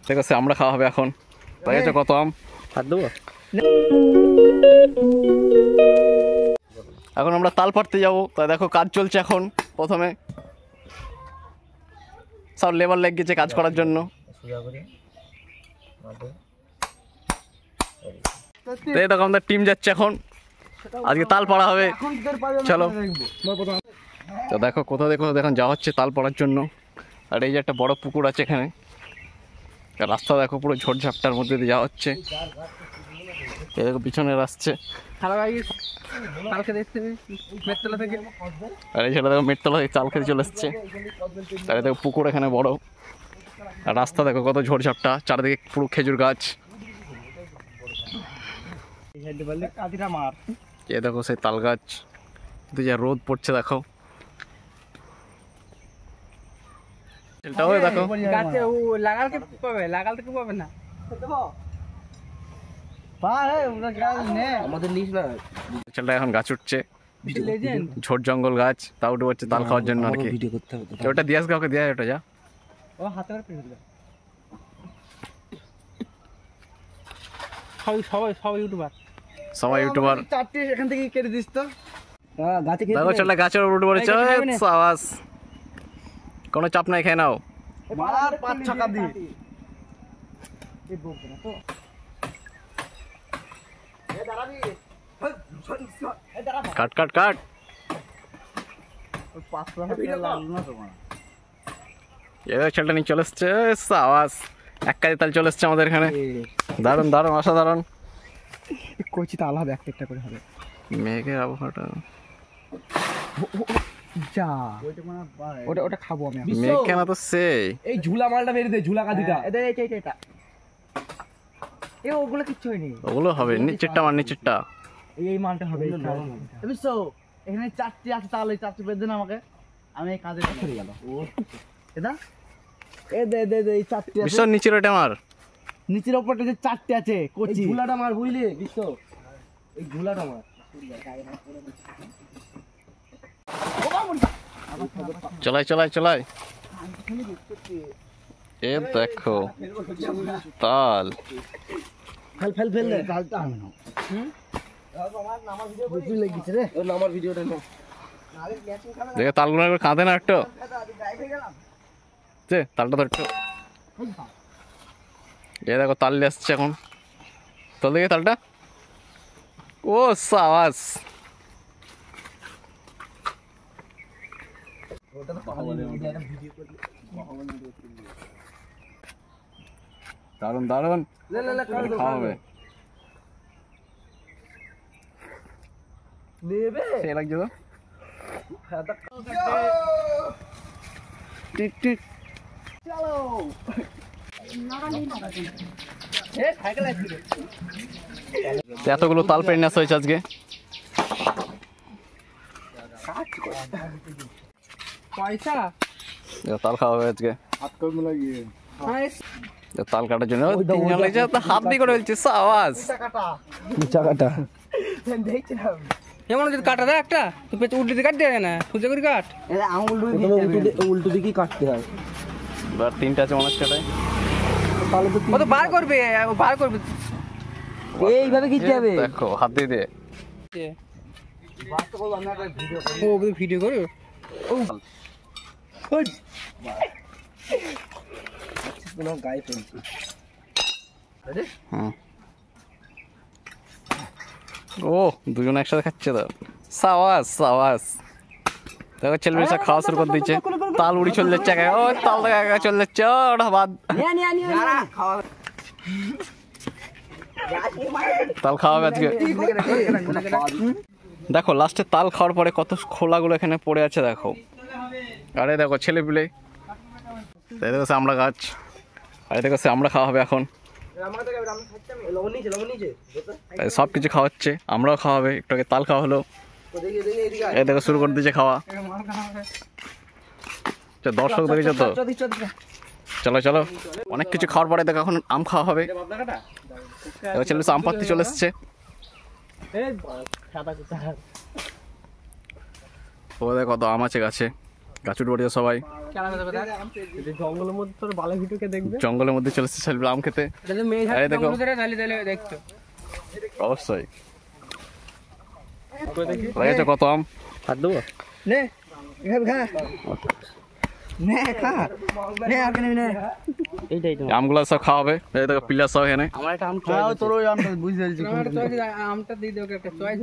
ঠিক আছে, আমরা খাওয়া হবে এখন। তাই আছে, কত আম হাত দেবো। এখন আমরা তাল পাড়তে যাবো। তাই দেখো কাজ চলছে এখন। প্রথমে সব লেবার লেগে গেছে কাজ করার জন্য। তাই দেখো আমাদের টিম যাচ্ছে এখন, আজকে তাল পাড়া হবে। চলো। তো দেখো কোথাও দেখো যাওয়া হচ্ছে তাল পাড়ার জন্য। আর এই যে একটা বড় পুকুর আছে এখানে। রাস্তা দেখো পুরো ঝোড়ঝাপটার মধ্যে দিয়ে যাওয়া হচ্ছে। এই দেখো পিছনে আসছে। আর এই ছেলে দেখো মেটতলা থেকে চাল খেতে চলে এসছে। তাই দেখো পুকুর এখানে বড়। আর রাস্তা দেখো কত ঝোড়ঝাপটা, চারিদিকে পুরো খেজুর গাছ। এ দেখো সেই তাল গাছ, কিন্তু যা রোদ পড়ছে দেখো। দেখো ছেলেটা এখন গাছ উঠছে, ঝোড় জঙ্গল গাছ, তা উঠে পড়ছে তাল খাওয়ার জন্য আর কি। ওটা দিয়ে আসবে, ওকে দিয়ে ওটা যা। সবাই ইউটিউবার চারটি এখান থেকে কেটে দিস তো। দেখো ছেলেটা গাছের উপর উঠে পড়েছে। আওয়াজ, কোনো চাপ নাই, খেয়ে নাও। কাট কাট কাট। ছেলেটা নিয়ে চলে এসছে। আওয়াজ, এক কাজে তাল চলে এসছে আমাদের এখানে। দারুণ দারুণ অসাধারণ। কচি তাল হবে, একটা করে হবে। মেঘের আবহাওয়াটা যা, ওটা খাবো আমি। মেঘ কেন তো সেই এই ঝুলা মালটা বেরিয়ে দে, ঝুলা কাদিটা এটা এ ওগুলো কিচ্ছু হয়নি। ওগুলো হবে নিচেরটা, আমার নিচেরটা এই মালটা হবে। বুঝছো, এখানে চারটি আছে তাহলে চারটি বেঁধে দেন আমাকে, আমি এই কাজে চলে গেল। এটা এ দে দে দে, এই চারটি আছে। বিশ্ব নিচের ওটা আমার নিচের ওপরটা যে চারটি আছে কচি, ঝুলাটা মার বুঝলি বিশ্ব, এই ঝুলাটা মার। চলাই চলাই চলাই। এ দেখো তাল, ফেল ফেল ফেল দে তালটা। দেখে তালগুলো কাঁদে না একটু, তালটা তো একটু। এ দেখো তাল নিয়ে আসছে এখন। তোল দেখে তালটা। ও সাবাস, দারুন দারুন খাওয়াবে। সে লাগছে তো। এতগুলো তাল পেড়ে নেওয়া হয়েছে আজকে। তাল খাওয়া হবে আজকে। তাল কাটার জন্য তিনজন লাগছে, হাত দিয়ে করে ফেলছে। আওয়াজ এমন যদি কাটা দেয় একটা, উল্টো দিকে কাট দেয় না, সোজা করে কাট। উল্টো দিকে কাটতে হয়। এবার তিনটা আছে মনে হচ্ছে, ও তো বার করবে, বার করবে এইভাবে কি হবে। দেখো হাত দিয়ে দে, ও ভিডিও করে। গায়ে ফেলছি। ও দুজন একসাথে খাচ্ছে তো। সাওয়াস সাওয়াস। দেখো ছেলে মেয়েরা খাওয়া শুরু করে দিচ্ছে। তাল উড়ি চলে যাচ্ছে, ও তাল দেখা চলে যাচ্ছে। ওটা বাদ, তাল খাওয়াবে আজকে। দেখো লাস্টে তাল খাওয়ার পরে কত খোলাগুলো এখানে পড়ে আছে দেখো। আরে দেখো ছেলে পিলে, দেখো আমরা গাছ। আরে দেখো আমরা খাওয়া হবে এখন। সব কিছু খাওয়াচ্ছে, আমরাও খাওয়া হবে। একটু আগে তাল খাওয়া হলো, এই দেখো শুরু করে দিয়েছে খাওয়া। দর্শক দেখেছো তো। চলো চলো, অনেক কিছু খাওয়ার পরে দেখো এখন আম খাওয়া হবে। ছেলে আম পাড়তে চলে এসছে। ওদের কত আম আছে গাছে, গাছ উঠে পড়েছে সবাই। জঙ্গলের মধ্যে তোর বালা ভিডিওকে দেখবে, জঙ্গলের মধ্যে চলেছে সেলফি আম খেতে। এই দেখো দেখছো অবশ্যই লাগেছে কত আম। হাত দেবো নে খা নে খা নে আর কেন নে এইটাই তো আমগুলো সব খাওয়াবে। এই দেখো পিলার সব এখানে। আমার একটা আম খাও তোর ওই আমটা বুঝতে পারছিস আমটা দিয়ে দাও, একটা চয়েস